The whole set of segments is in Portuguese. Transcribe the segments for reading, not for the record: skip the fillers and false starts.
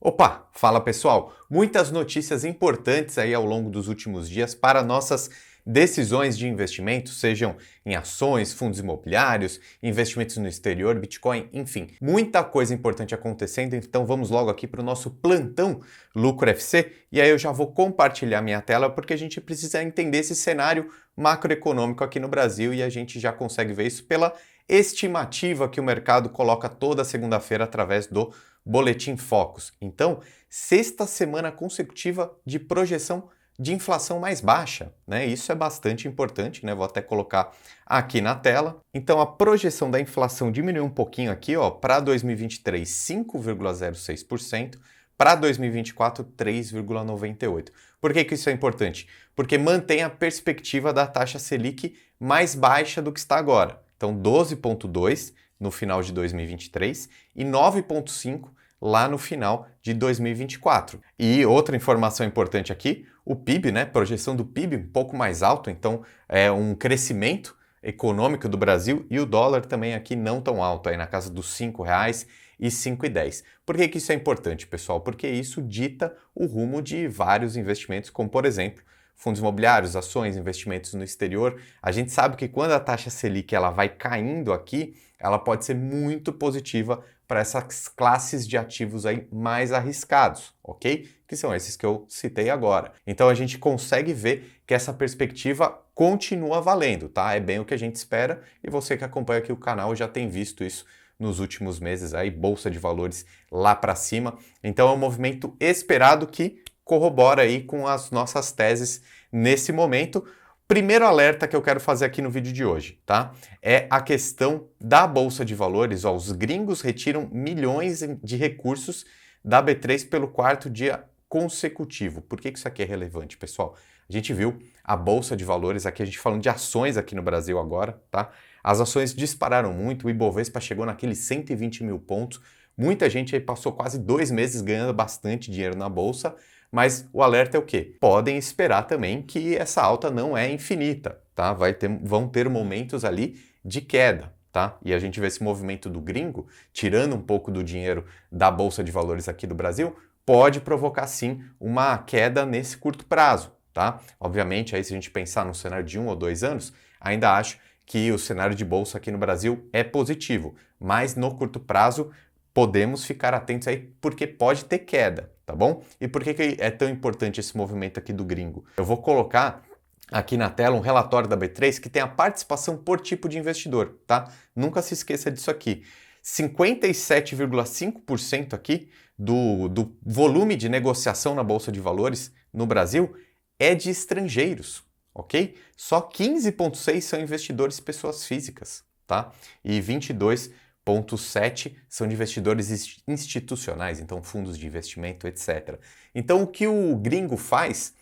Opa, fala pessoal! Muitas notícias importantes aí ao longo dos últimos dias para nossas decisões de investimento, sejam em ações, fundos imobiliários, investimentos no exterior, Bitcoin, enfim, muita coisa importante acontecendo. Então vamos logo aqui para o nosso plantão Lucro FC e aí eu já vou compartilhar minha tela porque a gente precisa entender esse cenário macroeconômico aqui no Brasil e a gente já consegue ver isso pela estimativa que o mercado coloca toda segunda-feira através do Boletim Focus. Então, sexta semana consecutiva de projeção de inflação mais baixa, né? Isso é bastante importante, né? Vou até colocar aqui na tela. Então, a projeção da inflação diminuiu um pouquinho aqui, ó, para 2023, 5,06%, para 2024, 3,98%. Por que isso é importante? Porque mantém a perspectiva da taxa Selic mais baixa do que está agora. Então, 12,2% no final de 2023 e 9,5% lá no final de 2024. E outra informação importante aqui, o PIB, né? Projeção do PIB um pouco mais alto, então é um crescimento econômico do Brasil e o dólar também aqui não tão alto, aí na casa dos R$ 5,00 e 5,10. Por que isso é importante, pessoal? Porque isso dita o rumo de vários investimentos, como por exemplo, fundos imobiliários, ações, investimentos no exterior. A gente sabe que quando a taxa Selic ela vai caindo aqui, ela pode ser muito positiva para essas classes de ativos aí mais arriscados, ok? Que são esses que eu citei agora. Então a gente consegue ver que essa perspectiva continua valendo, tá? É bem o que a gente espera e você que acompanha aqui o canal já tem visto isso nos últimos meses aí, bolsa de valores lá para cima. Então é um movimento esperado que corrobora aí com as nossas teses nesse momento. Primeiro alerta que eu quero fazer aqui no vídeo de hoje, tá? É a questão da Bolsa de Valores. Ó, os gringos retiram milhões de recursos da B3 pelo quarto dia consecutivo. Por que isso aqui é relevante, pessoal? A gente viu a Bolsa de Valores, aqui a gente falando de ações aqui no Brasil agora, tá? As ações dispararam muito, o Ibovespa chegou naqueles 120 mil pontos. Muita gente aí passou quase 2 meses ganhando bastante dinheiro na Bolsa, mas o alerta é o quê? Podem esperar também que essa alta não é infinita, tá? Vão ter momentos ali de queda, tá? E a gente vê esse movimento do gringo, tirando um pouco do dinheiro da Bolsa de Valores aqui do Brasil, pode provocar sim uma queda nesse curto prazo, tá? Obviamente, aí se a gente pensar no cenário de 1 ou 2 anos, ainda acho que o cenário de bolsa aqui no Brasil é positivo, mas no curto prazo podemos ficar atentos aí porque pode ter queda, tá bom? E por que é tão importante esse movimento aqui do gringo? Eu vou colocar aqui na tela um relatório da B3 que tem a participação por tipo de investidor, tá? Nunca se esqueça disso aqui. 57,5% aqui do volume de negociação na Bolsa de Valores no Brasil é de estrangeiros, ok? Só 15,6% são investidores pessoas físicas, tá? E 22,7% são de investidores institucionais, então fundos de investimento, etc. Então o que o gringo faz,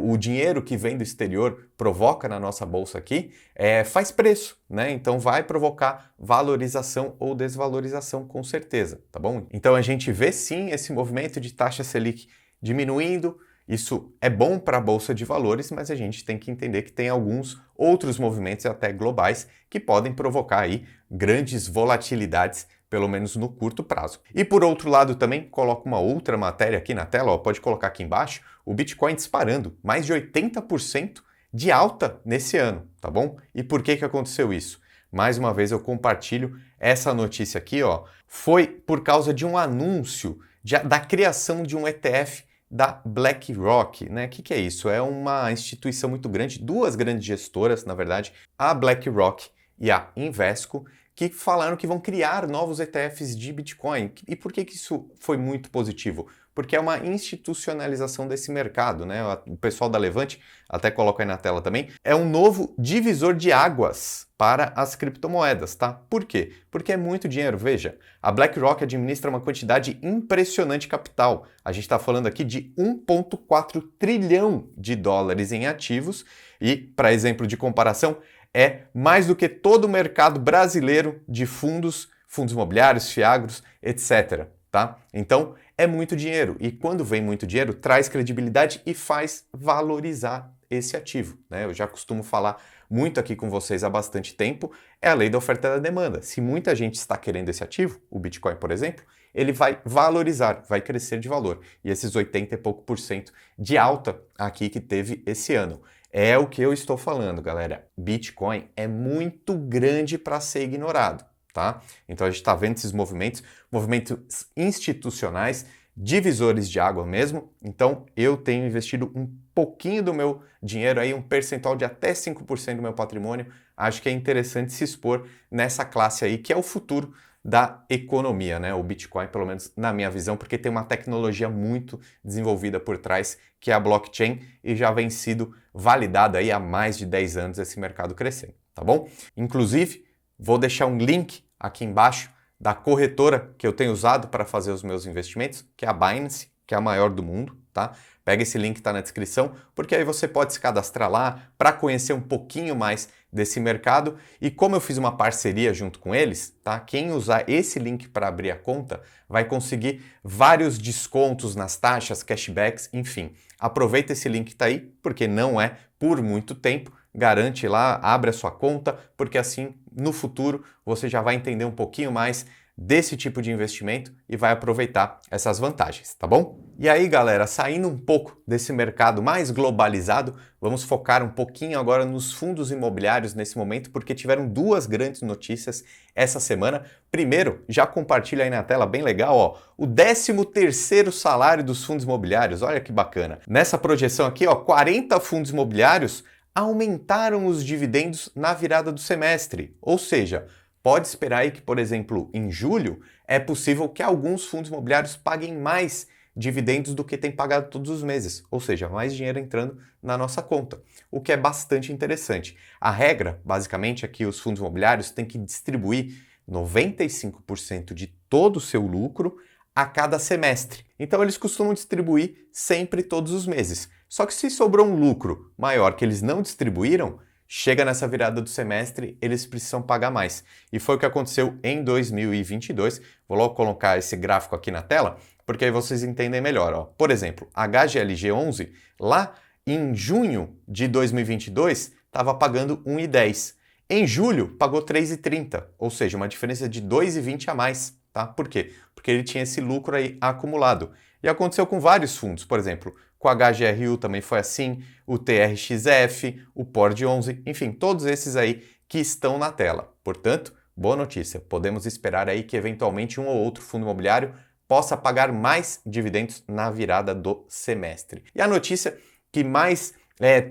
o dinheiro que vem do exterior provoca na nossa bolsa aqui, faz preço, né? Então vai provocar valorização ou desvalorização com certeza, tá bom? Então a gente vê sim esse movimento de taxa Selic diminuindo. Isso é bom para a Bolsa de Valores, mas a gente tem que entender que tem alguns outros movimentos até globais que podem provocar aí grandes volatilidades, pelo menos no curto prazo. E por outro lado também, coloco uma outra matéria aqui na tela, ó, pode colocar aqui embaixo, o Bitcoin disparando, mais de 80% de alta nesse ano, tá bom? E por que aconteceu isso? Mais uma vez eu compartilho essa notícia aqui, ó, foi por causa de um anúncio da criação de um ETF da BlackRock, né? O que é isso? É uma instituição muito grande, duas grandes gestoras, na verdade, a BlackRock e a Invesco, que falaram que vão criar novos ETFs de Bitcoin. E por que isso foi muito positivo? Porque é uma institucionalização desse mercado, né? O pessoal da Levante, até coloca aí na tela também, é um novo divisor de águas para as criptomoedas, tá? Por quê? Porque é muito dinheiro. Veja, a BlackRock administra uma quantidade impressionante de capital. A gente está falando aqui de 1,4 trilhão de dólares em ativos e, para exemplo de comparação, é mais do que todo o mercado brasileiro de fundos imobiliários, fiagros, etc. Tá? Então, é muito dinheiro. E quando vem muito dinheiro, traz credibilidade e faz valorizar esse ativo, né? Eu já costumo falar muito aqui com vocês há bastante tempo, é a lei da oferta e da demanda. Se muita gente está querendo esse ativo, o Bitcoin, por exemplo, ele vai valorizar, vai crescer de valor. E esses 80 e pouco por cento de alta aqui que teve esse ano. É o que eu estou falando, galera. Bitcoin é muito grande para ser ignorado, tá? Então a gente está vendo esses movimentos institucionais, divisores de água mesmo. Então eu tenho investido um pouquinho do meu dinheiro aí, um percentual de até 5% do meu patrimônio. Acho que é interessante se expor nessa classe aí, que é o futuro da economia, né? O Bitcoin, pelo menos na minha visão, porque tem uma tecnologia muito desenvolvida por trás, que é a blockchain, e já vem sido validada aí há mais de 10 anos esse mercado crescendo, tá bom? Inclusive, vou deixar um link aqui embaixo da corretora que eu tenho usado para fazer os meus investimentos, que é a Binance, que é a maior do mundo, tá? Pega esse link que está na descrição, porque aí você pode se cadastrar lá para conhecer um pouquinho mais desse mercado. E como eu fiz uma parceria junto com eles, tá? Quem usar esse link para abrir a conta vai conseguir vários descontos nas taxas, cashbacks, enfim. Aproveita esse link que está aí, porque não é por muito tempo. Garante lá, abre a sua conta, porque assim, no futuro, você já vai entender um pouquinho mais desse tipo de investimento e vai aproveitar essas vantagens, tá bom? E aí, galera, saindo um pouco desse mercado mais globalizado, vamos focar um pouquinho agora nos fundos imobiliários nesse momento, porque tiveram duas grandes notícias essa semana. Primeiro, já compartilha aí na tela, bem legal, ó, o 13º salário dos fundos imobiliários, olha que bacana. Nessa projeção aqui, ó, 40 fundos imobiliários aumentaram os dividendos na virada do semestre, ou seja, pode esperar aí que, por exemplo, em julho, é possível que alguns fundos imobiliários paguem mais dividendos do que tem pagado todos os meses, ou seja, mais dinheiro entrando na nossa conta, o que é bastante interessante. A regra, basicamente, é que os fundos imobiliários têm que distribuir 95% de todo o seu lucro a cada semestre. Então eles costumam distribuir sempre todos os meses. Só que se sobrou um lucro maior que eles não distribuíram, chega nessa virada do semestre, eles precisam pagar mais. E foi o que aconteceu em 2022. Vou logo colocar esse gráfico aqui na tela, porque aí vocês entendem melhor. Ó. Por exemplo, a HGLG11, lá em junho de 2022, estava pagando 1,10. Em julho, pagou 3,30, ou seja, uma diferença de 2,20 a mais. Tá? Por quê? Porque ele tinha esse lucro aí acumulado. E aconteceu com vários fundos, por exemplo, com a HGRU também foi assim, o TRXF, o POR11, enfim, todos esses aí que estão na tela. Portanto, boa notícia, podemos esperar aí que eventualmente um ou outro fundo imobiliário possa pagar mais dividendos na virada do semestre. E a notícia que mais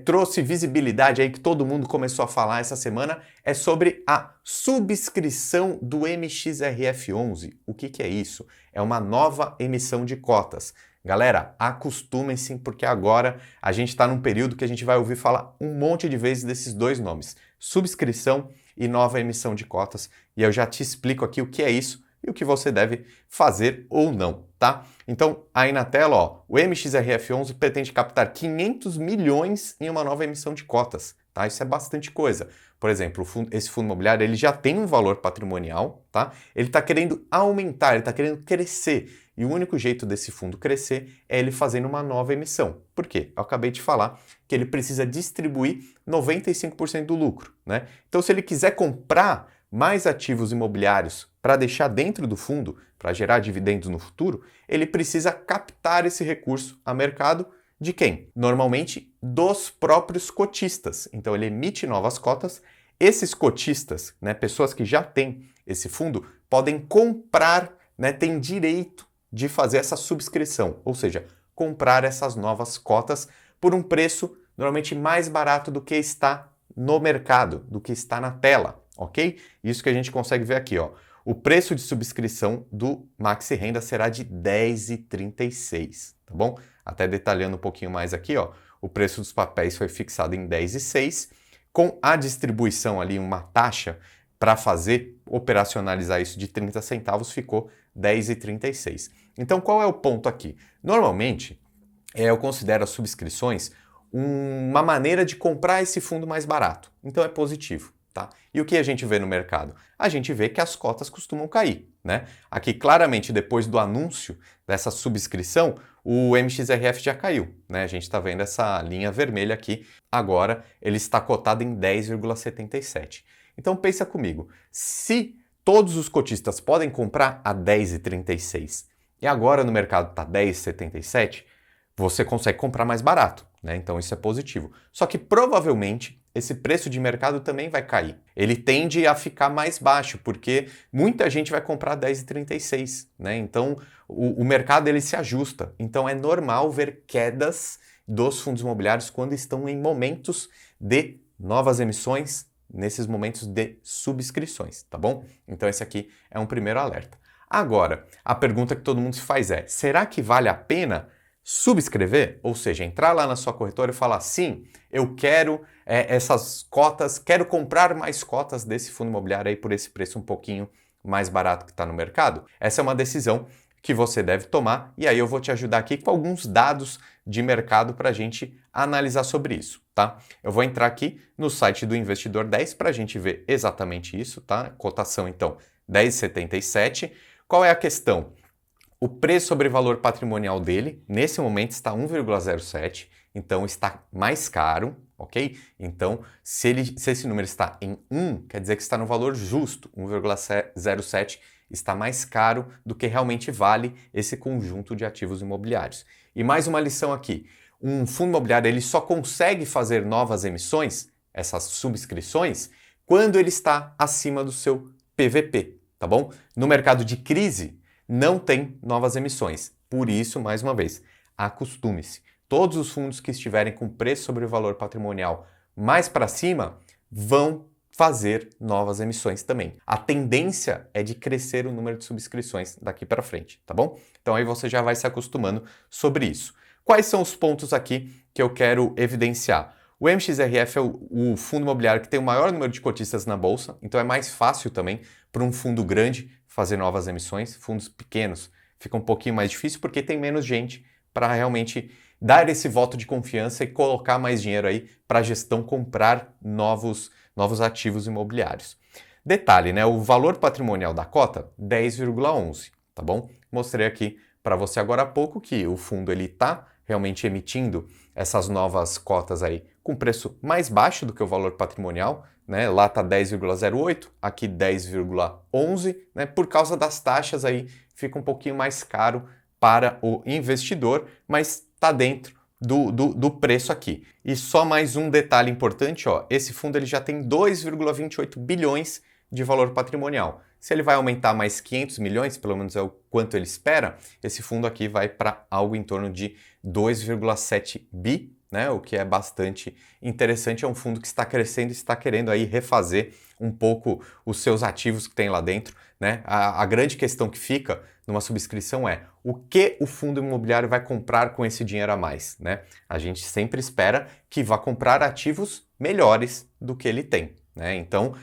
trouxe visibilidade aí, que todo mundo começou a falar essa semana, é sobre a subscrição do MXRF11. O que é isso? É uma nova emissão de cotas. Galera, acostumem-se, porque agora a gente está num período que a gente vai ouvir falar um monte de vezes desses dois nomes, subscrição e nova emissão de cotas, e eu já te explico aqui o que é isso e o que você deve fazer ou não, tá? Então, aí na tela, ó, o MXRF11 pretende captar 500 milhões em uma nova emissão de cotas, tá? Isso é bastante coisa. Por exemplo, esse fundo imobiliário, ele já tem um valor patrimonial, tá? Ele está querendo aumentar, ele está querendo crescer. E o único jeito desse fundo crescer é ele fazendo uma nova emissão. Por quê? Eu acabei de falar que ele precisa distribuir 95% do lucro, né? Então, se ele quiser comprar mais ativos imobiliários para deixar dentro do fundo, para gerar dividendos no futuro, ele precisa captar esse recurso a mercado de quem? Normalmente dos próprios cotistas. Então ele emite novas cotas, esses cotistas, né, pessoas que já têm esse fundo, podem comprar, né, têm direito de fazer essa subscrição, ou seja, comprar essas novas cotas por um preço normalmente mais barato do que está no mercado, do que está na tela. Ok? Isso que a gente consegue ver aqui, ó. O preço de subscrição do Maxi Renda será de R$ 10,36, tá bom? Até detalhando um pouquinho mais aqui, ó. O preço dos papéis foi fixado em R$ 10,06, com a distribuição ali, uma taxa para fazer operacionalizar isso de 30 centavos, ficou R$ 10,36. Então, qual é o ponto aqui? Normalmente, eu considero as subscrições uma maneira de comprar esse fundo mais barato. Então, é positivo. Tá? E o que a gente vê no mercado? A gente vê que as cotas costumam cair, né? Aqui, claramente, depois do anúncio dessa subscrição, o MXRF já caiu, né? A gente está vendo essa linha vermelha aqui. Agora, ele está cotado em 10,77. Então, pensa comigo. Se todos os cotistas podem comprar a 10,36 e agora no mercado está 10,77, você consegue comprar mais barato, né? Então isso é positivo. Só que provavelmente esse preço de mercado também vai cair. Ele tende a ficar mais baixo, porque muita gente vai comprar 10,36, né? Então o mercado ele se ajusta. Então é normal ver quedas dos fundos imobiliários quando estão em momentos de novas emissões, nesses momentos de subscrições, tá bom? Então esse aqui é um primeiro alerta. Agora, a pergunta que todo mundo se faz é: será que vale a pena subscrever? Ou seja, entrar lá na sua corretora e falar: sim, eu quero essas cotas, quero comprar mais cotas desse fundo imobiliário aí por esse preço um pouquinho mais barato que está no mercado? Essa é uma decisão que você deve tomar e aí eu vou te ajudar aqui com alguns dados de mercado para a gente analisar sobre isso, tá? Eu vou entrar aqui no site do Investidor 10 para a gente ver exatamente isso, tá? Cotação então 10,77. Qual é a questão? O preço sobre valor patrimonial dele, nesse momento, está 1,07, então está mais caro, ok? Então, se esse número está em 1, quer dizer que está no valor justo, 1,07 está mais caro do que realmente vale esse conjunto de ativos imobiliários. E mais uma lição aqui, um fundo imobiliário ele só consegue fazer novas emissões, essas subscrições, quando ele está acima do seu PVP, tá bom? No mercado de crise, não tem novas emissões. Por isso, mais uma vez, acostume-se. Todos os fundos que estiverem com preço sobre o valor patrimonial mais para cima vão fazer novas emissões também. A tendência é de crescer o número de subscrições daqui para frente, tá bom? Então aí você já vai se acostumando sobre isso. Quais são os pontos aqui que eu quero evidenciar? O MXRF é o fundo imobiliário que tem o maior número de cotistas na bolsa, então é mais fácil também para um fundo grande fazer novas emissões. Fundos pequenos fica um pouquinho mais difícil porque tem menos gente para realmente dar esse voto de confiança e colocar mais dinheiro aí para a gestão comprar novos ativos imobiliários. Detalhe, né? O valor patrimonial da cota, 10,11, tá bom? Mostrei aqui para você agora há pouco que o fundo ele está realmente emitindo essas novas cotas aí com preço mais baixo do que o valor patrimonial, né? Lá está 10,08, aqui 10,11, né? Por causa das taxas aí fica um pouquinho mais caro para o investidor, mas está dentro do preço aqui. E só mais um detalhe importante, ó, esse fundo ele já tem 2,28 bilhões de valor patrimonial. Se ele vai aumentar mais 500 milhões, pelo menos é o quanto ele espera, esse fundo aqui vai para algo em torno de 2,7 bi, né? O que é bastante interessante. É um fundo que está crescendo e está querendo aí refazer um pouco os seus ativos que tem lá dentro, né? A grande questão que fica numa subscrição é o que o fundo imobiliário vai comprar com esse dinheiro a mais, né? A gente sempre espera que vá comprar ativos melhores do que ele tem, né? Então,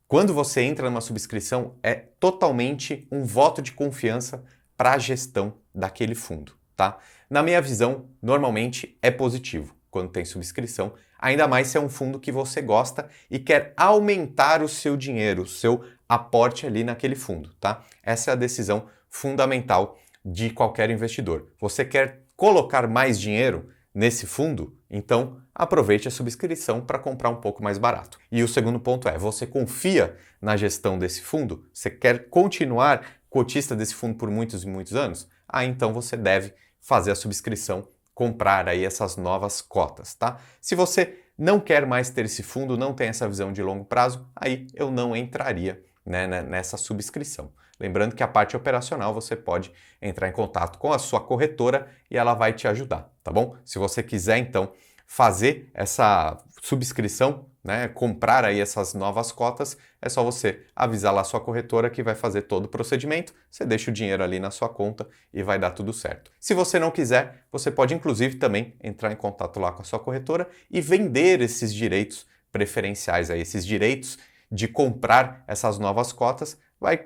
quando você entra numa subscrição, é totalmente um voto de confiança para a gestão daquele fundo, tá? Na minha visão, normalmente é positivo quando tem subscrição, ainda mais se é um fundo que você gosta e quer aumentar o seu dinheiro, o seu aporte ali naquele fundo, tá? Essa é a decisão fundamental de qualquer investidor. Você quer colocar mais dinheiro nesse fundo? Então aproveite a subscrição para comprar um pouco mais barato. E o segundo ponto é, você confia na gestão desse fundo? Você quer continuar cotista desse fundo por muitos e muitos anos? Então você deve fazer a subscrição, comprar aí essas novas cotas, tá? Se você não quer mais ter esse fundo, não tem essa visão de longo prazo, aí eu não entraria, né, nessa subscrição. Lembrando que a parte operacional você pode entrar em contato com a sua corretora e ela vai te ajudar, tá bom? Se você quiser, então, fazer essa subscrição, né, comprar aí essas novas cotas, é só você avisar lá a sua corretora que vai fazer todo o procedimento, você deixa o dinheiro ali na sua conta e vai dar tudo certo. Se você não quiser, você pode inclusive também entrar em contato lá com a sua corretora e vender esses direitos preferenciais aí, esses direitos de comprar essas novas cotas.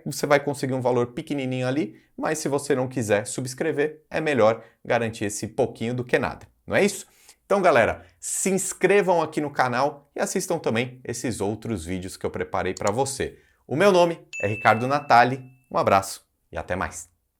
Você vai conseguir um valor pequenininho ali, mas se você não quiser subscrever, é melhor garantir esse pouquinho do que nada, não é isso? Então, galera, se inscrevam aqui no canal e assistam também esses outros vídeos que eu preparei para você. O meu nome é Ricardo Natali, um abraço e até mais!